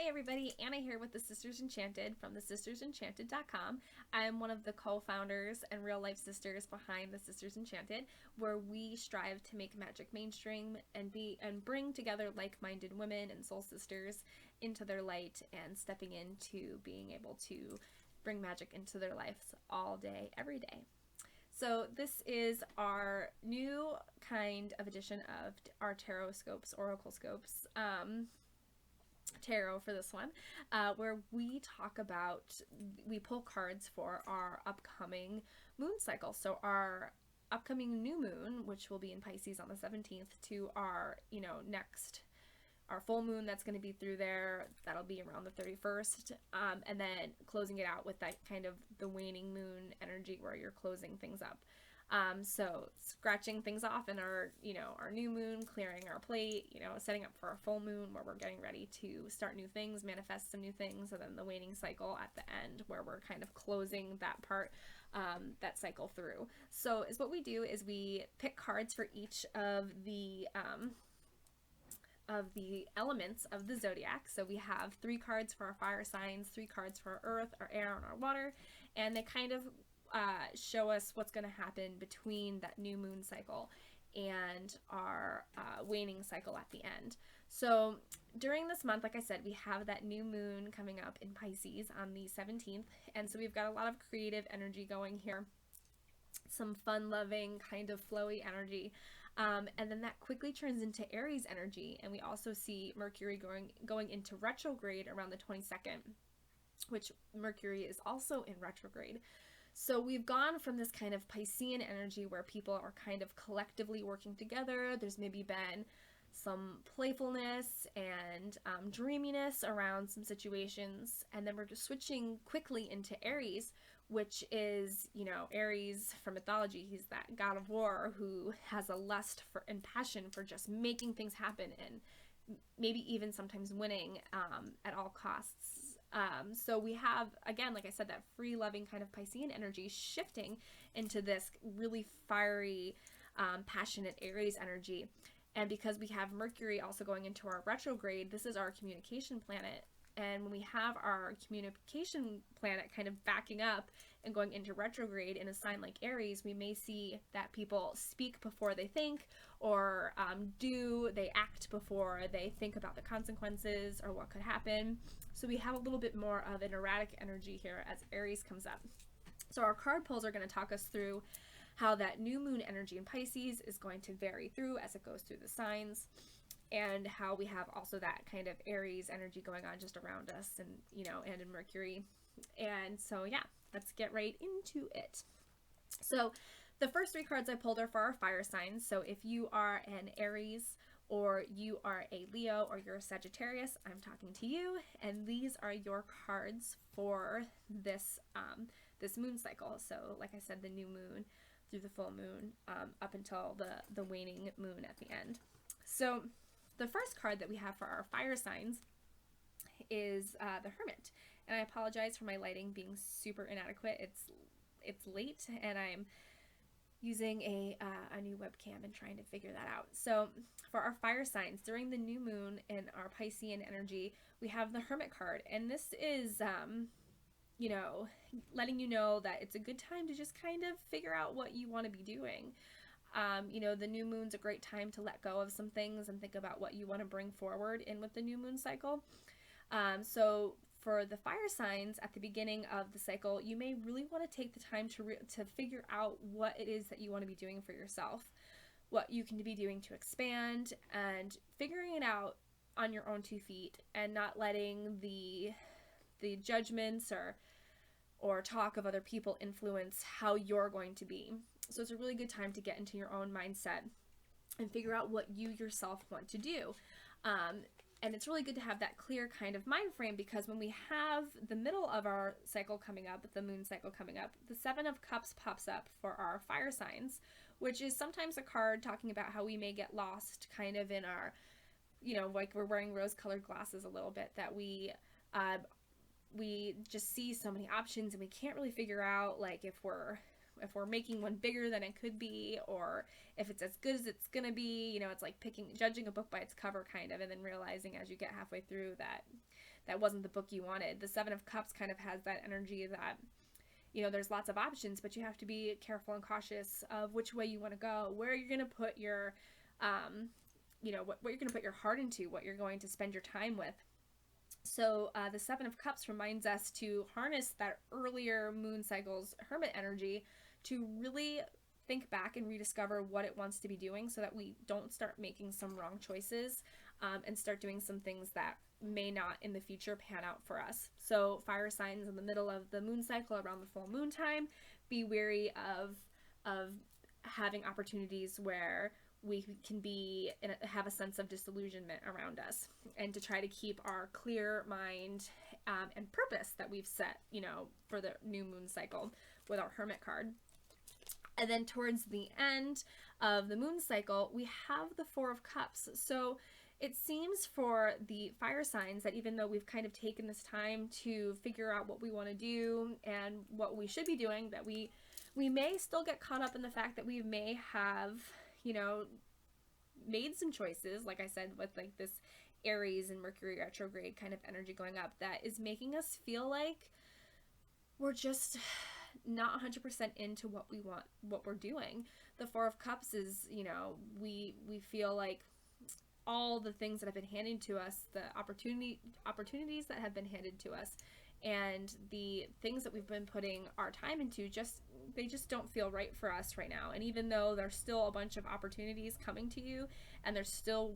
Hi everybody, Anna here with the Sisters Enchanted from thesistersenchanted.com. I'm one of the co-founders and real life sisters behind the Sisters Enchanted, where we strive to make magic mainstream and bring together like-minded women and soul sisters into their light and stepping into being able to bring magic into their lives all day, every day. So this is our new kind of edition of our TarotScopes, Oracle Scopes, tarot for this one, where we pull cards for our upcoming moon cycle. So our upcoming new moon, which will be in Pisces on the 17th, to our, our full moon that's going to be through there, that'll be around the 31st, and then closing it out with that kind of the waning moon energy where you're closing things up. So scratching things off in our new moon, clearing our plate, setting up for our full moon where we're getting ready to start new things, manifest some new things, and then the waning cycle at the end where we're kind of closing that part, that cycle through. So what we do is we pick cards for each of the elements of the zodiac. So we have 3 cards for our fire signs, 3 cards for our earth, our air, and our water, and they kind of show us what's going to happen between that new moon cycle and our waning cycle at the end. So during this month, like I said, we have that new moon coming up in Pisces on the 17th, and so we've got a lot of creative energy going here, some fun-loving, kind of flowy energy. And then that quickly turns into Aries energy, and we also see Mercury going into retrograde around the 22nd, which Mercury is also in retrograde. So we've gone from this kind of Piscean energy where people are kind of collectively working together. There's maybe been some playfulness and dreaminess around some situations, and then we're just switching quickly into Aries, which is, Aries from mythology. He's that god of war who has a lust for and passion for just making things happen and maybe even sometimes winning at all costs. So we have, again, like I said, that free loving kind of Piscean energy shifting into this really fiery, passionate Aries energy. And because we have Mercury also going into our retrograde, this is our communication planet. And when we have our communication planet kind of backing up and going into retrograde in a sign like Aries, we may see that people speak before they think, or they act before they think about the consequences or what could happen. So we have a little bit more of an erratic energy here as Aries comes up. So our card pulls are going to talk us through how that new moon energy in Pisces is going to vary through as it goes through the signs, and how we have also that kind of Aries energy going on just around us, and and in Mercury. And so yeah, let's get right into it. So the first 3 cards I pulled are for our fire signs. So if you are an Aries, or you are a Leo, or you're a Sagittarius, I'm talking to you, and these are your cards for this this moon cycle. So like I said, the new moon through the full moon, up until the waning moon at the end. So the first card that we have for our fire signs is the Hermit. And I apologize for my lighting being super inadequate. It's late, and I'm using a new webcam and trying to figure that out. So for our fire signs, during the new moon in our Piscean energy, we have the Hermit card. And this is, letting you know that it's a good time to just kind of figure out what you want to be doing. The new moon's a great time to let go of some things and think about what you want to bring forward in with the new moon cycle. So for the fire signs at the beginning of the cycle, you may really want to take the time to figure out what it is that you want to be doing for yourself, what you can be doing to expand, and figuring it out on your own 2 feet, and not letting the judgments or talk of other people influence how you're going to be. So it's a really good time to get into your own mindset and figure out what you yourself want to do. And it's really good to have that clear kind of mind frame, because when we have the middle of our cycle coming up, the moon cycle coming up, the 7 of Cups pops up for our fire signs, which is sometimes a card talking about how we may get lost kind of in our, like we're wearing rose-colored glasses a little bit, that we just see so many options and we can't really figure out like if we're making one bigger than it could be, or if it's as good as it's gonna be. It's like judging a book by its cover kind of, and then realizing as you get halfway through that that wasn't the book you wanted. The Seven of Cups kind of has that energy that, you know, there's lots of options, but you have to be careful and cautious of which way you want to go, where you're going to put your, you know, what you're going to put your heart into, what you're going to spend your time with. So the Seven of Cups reminds us to harness that earlier moon cycle's hermit energy to really think back and rediscover what it wants to be doing, so that we don't start making some wrong choices and start doing some things that may not in the future pan out for us. So fire signs in the middle of the moon cycle around the full moon time, be wary of having opportunities where we can have a sense of disillusionment around us, and to try to keep our clear mind and purpose that we've set, you know, for the new moon cycle with our Hermit card. And then towards the end of the moon cycle, we have the Four of Cups. So it seems for the fire signs that even though we've kind of taken this time to figure out what we want to do and what we should be doing, that we may still get caught up in the fact that we may have, you know, made some choices, like I said, with like this Aries and Mercury retrograde kind of energy going up, that is making us feel like we're just not 100% into what we want, what we're doing. The Four of Cups is, you know, we feel like all the things that have been handed to us, the opportunities that have been handed to us, and the things that we've been putting our time into, they just don't feel right for us right now. And even though there's still a bunch of opportunities coming to you, and there's still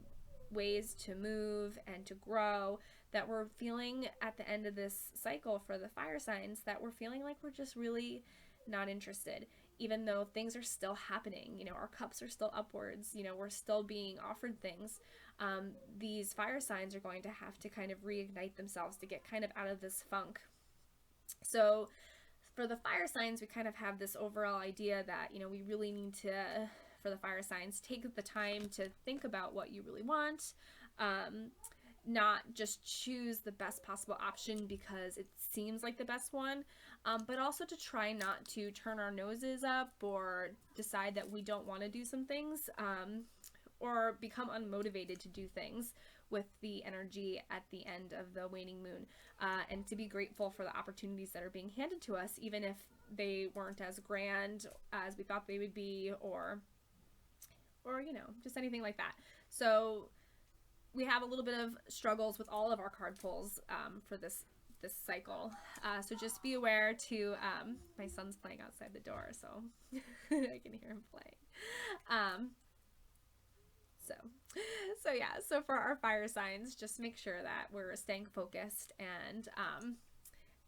ways to move and to grow, that we're feeling at the end of this cycle for the fire signs, that we're feeling like we're just really not interested, even though things are still happening. You know, our cups are still upwards, you know, we're still being offered things. These fire signs are going to have to kind of reignite themselves to get kind of out of this funk. So for the fire signs, we kind of have this overall idea that, you know, we really need to, for the fire signs, take the time to think about what you really want, not just choose the best possible option because it seems like the best one, but also to try not to turn our noses up or decide that we don't want to do some things, or become unmotivated to do things with the energy at the end of the waning moon, and to be grateful for the opportunities that are being handed to us, even if they weren't as grand as we thought they would be, or you know, just anything like that. So we have a little bit of struggles with all of our card pulls for this cycle. So just be aware to, my son's playing outside the door, so I can hear him playing. So yeah, so for our fire signs, just make sure that we're staying focused and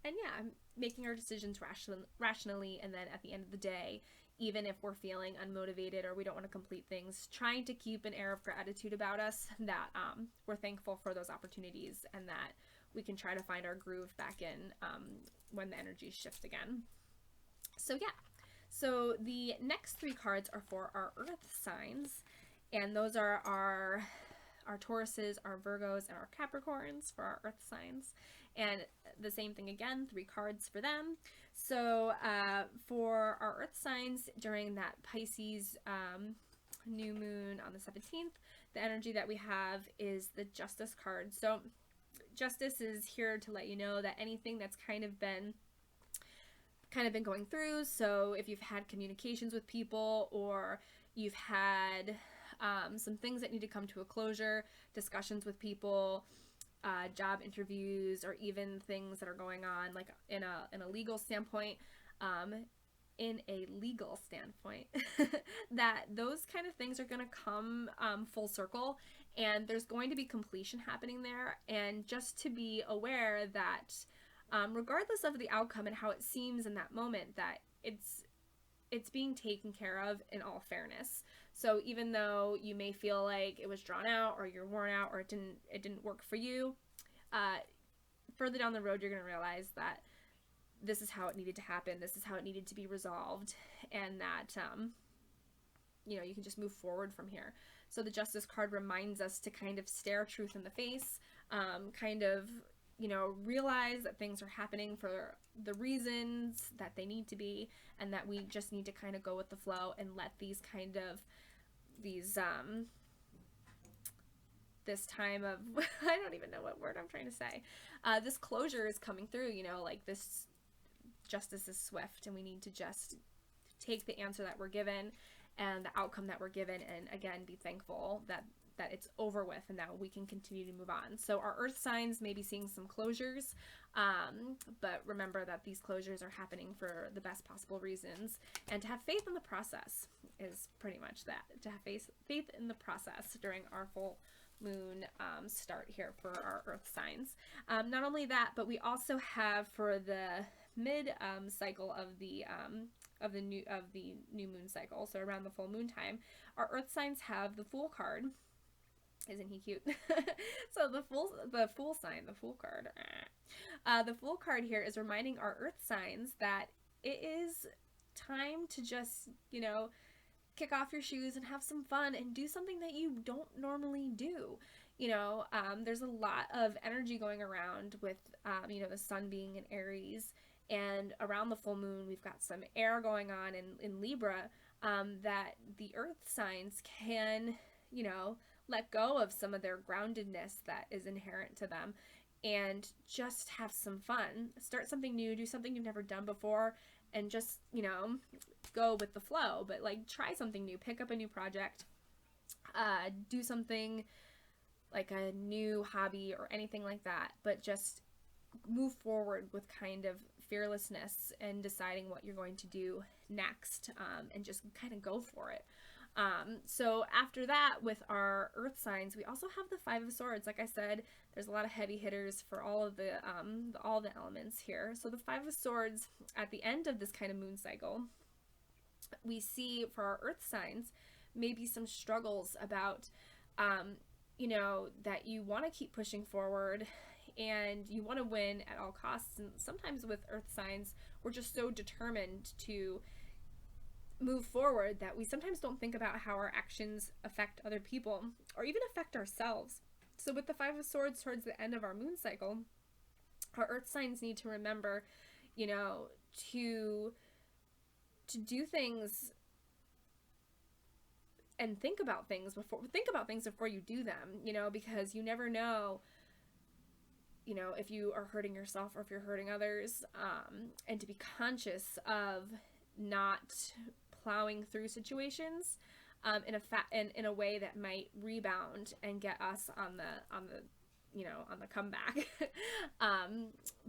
yeah, making our decisions rationally, and then at the end of the day, even if we're feeling unmotivated or we don't want to complete things, trying to keep an air of gratitude about us, that we're thankful for those opportunities, and that we can try to find our groove back in when the energies shift again. So yeah, so the next three cards are for our earth signs, and those are our Tauruses, our Virgos, and our Capricorns for our earth signs. And the same thing again, three cards for them. So for our earth signs, during that Pisces new moon on the 17th, the energy that we have is the Justice card. So Justice is here to let you know that anything that's kind of been going through, so if you've had communications with people, or you've had some things that need to come to a closure, discussions with people, job interviews, or even things that are going on like in a legal standpoint, that those kind of things are going to come full circle, and there's going to be completion happening there. And just to be aware that regardless of the outcome and how it seems in that moment, that it's being taken care of in all fairness. So even though you may feel like it was drawn out, or you're worn out, or it didn't work for you, further down the road you're going to realize that this is how it needed to happen, this is how it needed to be resolved, and that you know, you can just move forward from here. So the Justice card reminds us to kind of stare truth in the face, kind of, you know, realize that things are happening for the reasons that they need to be, and that we just need to kind of go with the flow and let these this time of, I don't even know what word I'm trying to say. This closure is coming through, you know, like this justice is swift, and we need to just take the answer that we're given and the outcome that we're given, and again, be thankful that it's over with and that we can continue to move on. So our earth signs may be seeing some closures, but remember that these closures are happening for the best possible reasons, and to have faith in the process is pretty much that. To have faith in the process during our full moon start here for our earth signs. Not only that, but we also have for the mid cycle of the new moon cycle, so around the full moon time, our earth signs have the Fool card. Isn't he cute? So the fool card. The Fool card here is reminding our earth signs that it is time to just, you know, kick off your shoes and have some fun and do something that you don't normally do. You know, there's a lot of energy going around with, you know, the sun being in Aries, and around the full moon, we've got some air going on in Libra, that the earth signs can, you know, let go of some of their groundedness that is inherent to them and just have some fun. Start something new, do something you've never done before, and just, you know, go with the flow. But like, try something new, pick up a new project, do something like a new hobby or anything like that, but just move forward with kind of fearlessness and deciding what you're going to do next, and just kind of go for it. So after that, with our earth signs, we also have the Five of Swords. Like I said, there's a lot of heavy hitters for all of the elements here. So the Five of Swords at the end of this kind of moon cycle, we see for our earth signs maybe some struggles about, you know, that you want to keep pushing forward and you want to win at all costs. And sometimes with earth signs, we're just so determined to move forward that we sometimes don't think about how our actions affect other people or even affect ourselves. So with the Five of Swords towards the end of our moon cycle, our earth signs need to remember, you know, to do things and think about things before you do them, you know, because you never know, you know, if you are hurting yourself or if you're hurting others, and to be conscious of not plowing through situations in a way that might rebound and get us on the comeback.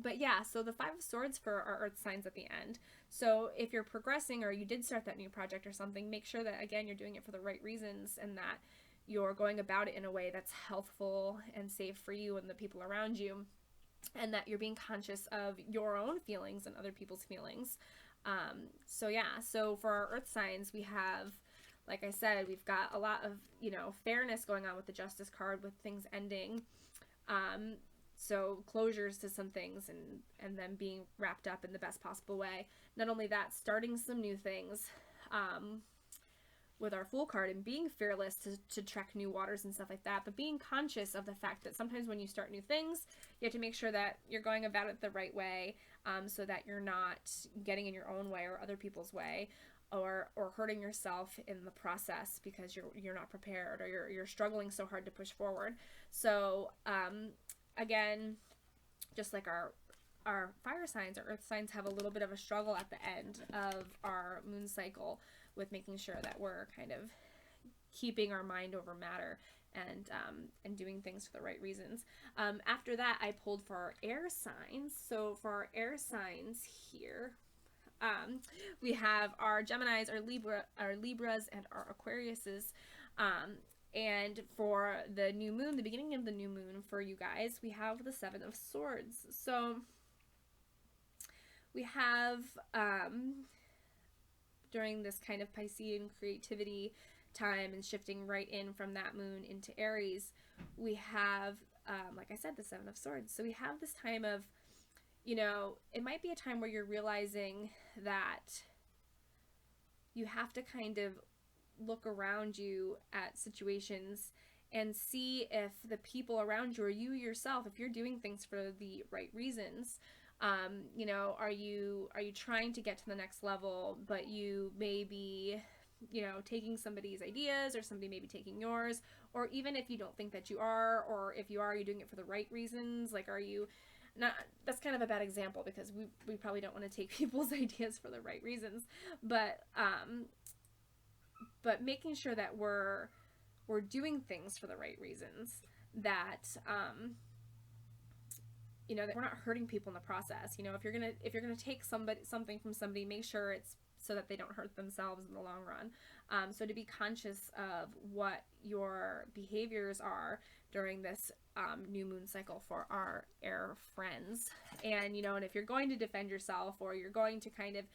But yeah, so the Five of Swords for our earth signs at the end. So if you're progressing or you did start that new project or something, make sure that again you're doing it for the right reasons and that you're going about it in a way that's healthful and safe for you and the people around you, and that you're being conscious of your own feelings and other people's feelings. So yeah, so for our earth signs, we have, like I said, we've got a lot of, you know, fairness going on with the Justice card, with things ending. So closures to some things and them being wrapped up in the best possible way. Not only that, starting some new things, with our Fool card and being fearless to trek new waters and stuff like that, but being conscious of the fact that sometimes when you start new things, you have to make sure that you're going about it the right way, so that you're not getting in your own way or other people's way, or hurting yourself in the process because you're not prepared, or you're struggling so hard to push forward. So again, just like our fire signs, our earth signs have a little bit of a struggle at the end of our moon cycle with making sure that we're kind of keeping our mind over matter and doing things for the right reasons. After that, I pulled for our air signs. So for our air signs here, we have our Geminis, our Libras, and our Aquariuses. And for the new moon, the beginning of the new moon for you guys, we have the Seven of Swords. So we have, during this kind of Piscean creativity time and shifting right in from that moon into Aries, we have, like I said, the Seven of Swords. So we have this time of, you know, it might be a time where you're realizing that you have to kind of look around you at situations and see if the people around you or you yourself, if you're doing things for the right reasons. You know, are you trying to get to the next level, but you may be you know, taking somebody's ideas or somebody maybe taking yours, or even if you don't think that you are, or if you are doing it for the right reasons. Like, are you not, that's kind of a bad example because we probably don't want to take people's ideas for the right reasons, but making sure that we're doing things for the right reasons, that you know, that we're not hurting people in the process. You know, if you're gonna take something from somebody, make sure it's so that they don't hurt themselves in the long run. So to be conscious of what your behaviors are during this new moon cycle for our air friends. And, you know, and if you're going to defend yourself, or you're going to kind of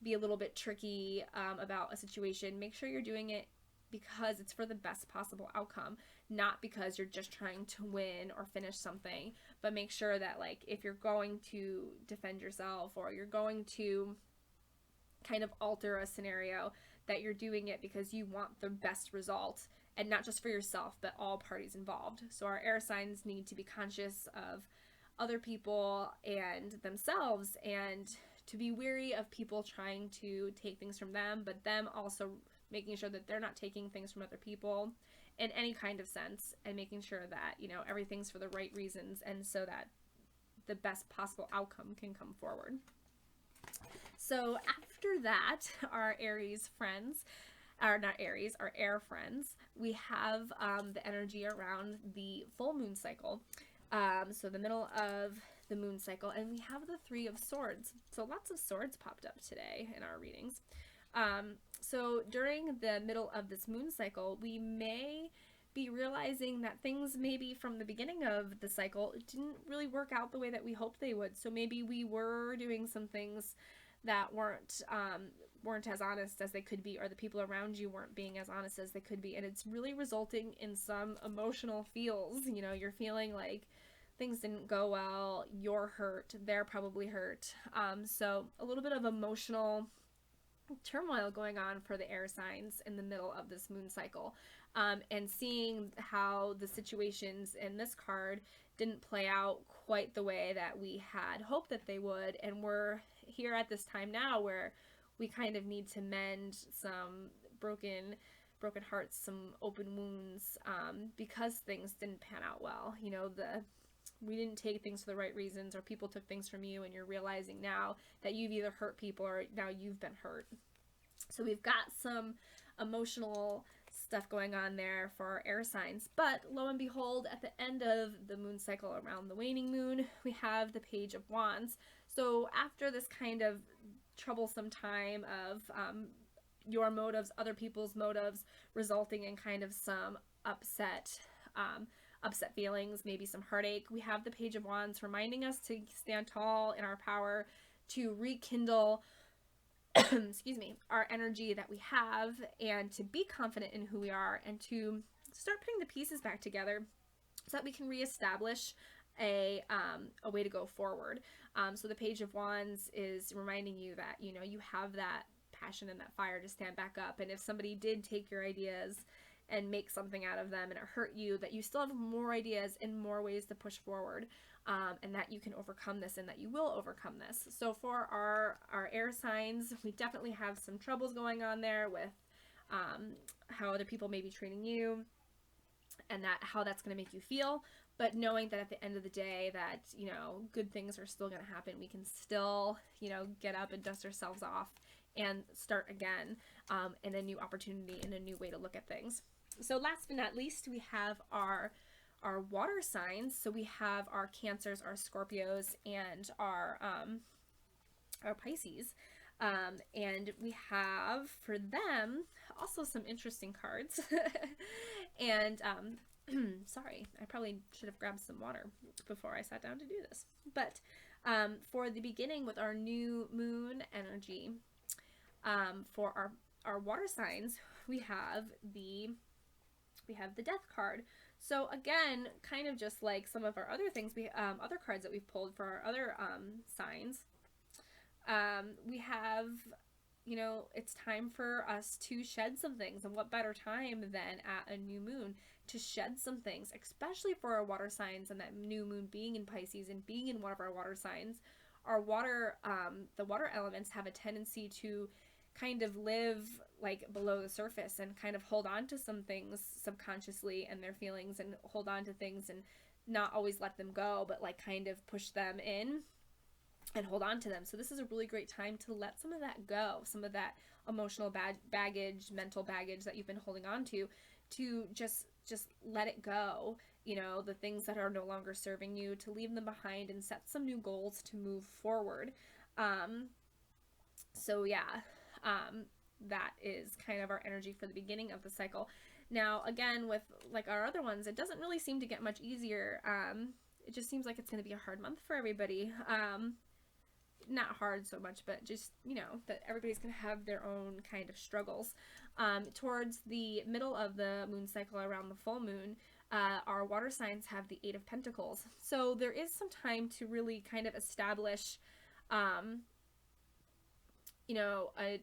be a little bit tricky about a situation, make sure you're doing it because it's for the best possible outcome, not because you're just trying to win or finish something. But make sure that, like, if you're going to defend yourself, or you're going to kind of alter a scenario, that you're doing it because you want the best result, and not just for yourself, but all parties involved. So our air signs need to be conscious of other people and themselves, and to be wary of people trying to take things from them, but them also making sure that they're not taking things from other people in any kind of sense, and making sure that, you know, everything's for the right reasons, and so that the best possible outcome can come forward. So after that, our Aries friends, or not Aries, our air friends, we have the energy around the full moon cycle. So the middle of the moon cycle, and we have the Three of Swords. So lots of swords popped up today in our readings. So during the middle of this moon cycle, we may be realizing that things maybe from the beginning of the cycle didn't really work out the way that we hoped they would. So maybe we were doing some things that weren't as honest as they could be, or the people around you weren't being as honest as they could be, and it's really resulting in some emotional feels. You know, you're feeling like things didn't go well, you're hurt, they're probably hurt. So a little bit of emotional turmoil going on for the air signs in the middle of this moon cycle, and seeing how the situations in this card didn't play out quite the way that we had hoped that they would. And we're here at this time now where we kind of need to mend some broken hearts, some open wounds, because things didn't pan out well. You know, we didn't take things for the right reasons, or people took things from you, and you're realizing now that you've either hurt people or now you've been hurt. So we've got some emotional stuff going on there for our air signs. But lo and behold, at the end of the moon cycle around the waning moon, we have the Page of Wands. So after this kind of troublesome time of your motives, other people's motives, resulting in kind of some upset feelings, maybe some heartache, we have the Page of Wands reminding us to stand tall in our power, to rekindle excuse me, our energy that we have, and to be confident in who we are, and to start putting the pieces back together so that we can reestablish a way to go forward. So the Page of Wands is reminding you that, you know, you have that passion and that fire to stand back up, and if somebody did take your ideas and make something out of them and it hurt you, that you still have more ideas and more ways to push forward, and that you can overcome this, and that you will overcome this. So for our air signs, we definitely have some troubles going on there with how other people may be treating you, and that how that's going to make you feel. But knowing that at the end of the day that, you know, good things are still going to happen. We can still, you know, get up and dust ourselves off and start again, in a new opportunity and a new way to look at things. So last but not least, we have our water signs. So we have our Cancers, our Scorpios, and our Pisces. And we have for them also some interesting cards. And sorry, I probably should have grabbed some water before I sat down to do this. But for the beginning with our new moon energy, for our water signs, we have the Death card. So again, kind of just like some of our other things, we other cards that we've pulled for our other signs, we have, you know, it's time for us to shed some things, and what better time than at a new moon to shed some things, especially for our water signs, and that new moon being in Pisces and being in one of our water signs. Our water, the water elements have a tendency to kind of live like below the surface and kind of hold on to some things subconsciously and their feelings, and hold on to things and not always let them go, but like kind of push them in and hold on to them. So this is a really great time to let some of that go, some of that emotional baggage, mental baggage that you've been holding on to just let it go. You know, the things that are no longer serving you, to leave them behind and set some new goals to move forward. So yeah, that is kind of our energy for the beginning of the cycle. Now, again, with like our other ones, it doesn't really seem to get much easier. It just seems like it's going to be a hard month for everybody. Not hard so much, but just, you know, that everybody's going to have their own kind of struggles. Towards the middle of the moon cycle, around the full moon, our water signs have the Eight of Pentacles. So there is some time to really kind of establish, you know, a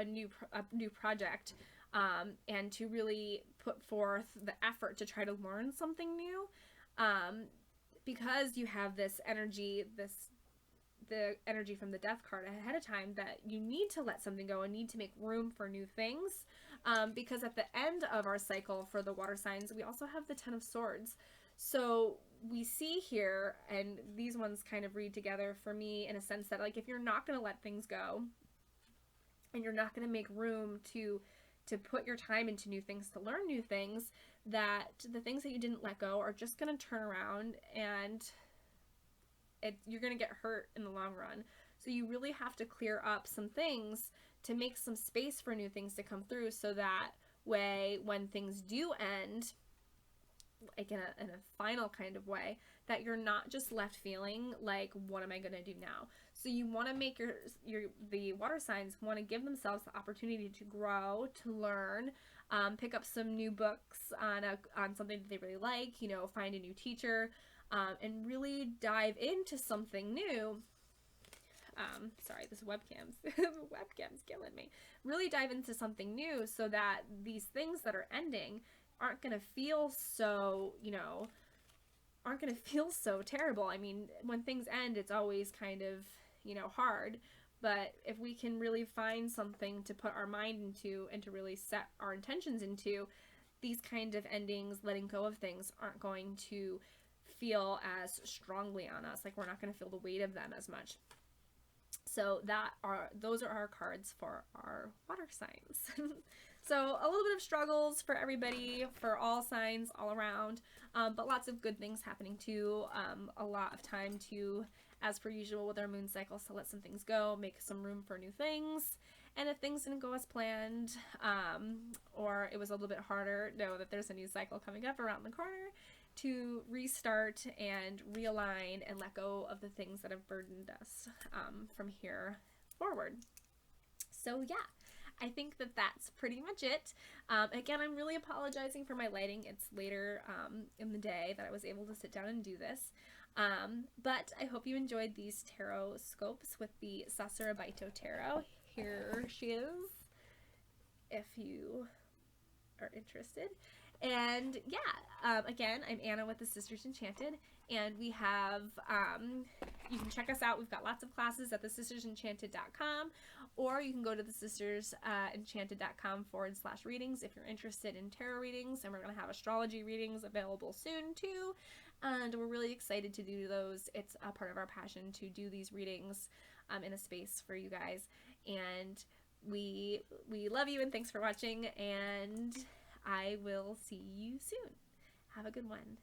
new project, and to really put forth the effort to try to learn something new, because you have this energy, the energy from the Death card ahead of time, that you need to let something go and need to make room for new things, because at the end of our cycle for the water signs, we also have the Ten of Swords. So we see here, and these ones kind of read together for me in a sense that, like, if you're not going to let things go and you're not going to make room to put your time into new things, to learn new things, that the things that you didn't let go are just going to turn around, and you're going to get hurt in the long run. So you really have to clear up some things to make some space for new things to come through, so that way when things do end, like in a final kind of way, that you're not just left feeling like, what am I going to do now? So you want to make the water signs want to give themselves the opportunity to grow, to learn, pick up some new books on something that they really like, you know, find a new teacher, and really dive into something new. Sorry, this webcam's killing me. Really dive into something new, so that these things that are ending aren't going to feel so, you know, aren't going to feel so terrible. I mean, when things end, it's always kind of, you know, hard. But if we can really find something to put our mind into and to really set our intentions into, these kind of endings, letting go of things, aren't going to feel as strongly on us. Like, we're not going to feel the weight of them as much. So those are our cards for our water signs. So a little bit of struggles for everybody, for all signs all around, but lots of good things happening too. A lot of time to, as per usual with our moon cycles, to let some things go, make some room for new things. And if things didn't go as planned, or it was a little bit harder, know that there's a new cycle coming up around the corner to restart and realign and let go of the things that have burdened us, from here forward. So yeah, I think that that's pretty much it. Again, I'm really apologizing for my lighting. It's later in the day that I was able to sit down and do this. But I hope you enjoyed these tarot scopes with the Sasurabaito Tarot. Here she is, if you are interested. And yeah, again, I'm Anna with the Sisters Enchanted, and we have, you can check us out. We've got lots of classes at thesistersenchanted.com, or you can go to thesistersenchanted.com/readings if you're interested in tarot readings, and we're going to have astrology readings available soon too, and we're really excited to do those. It's a part of our passion to do these readings in a space for you guys, and we love you, and thanks for watching, and I will see you soon. Have a good one.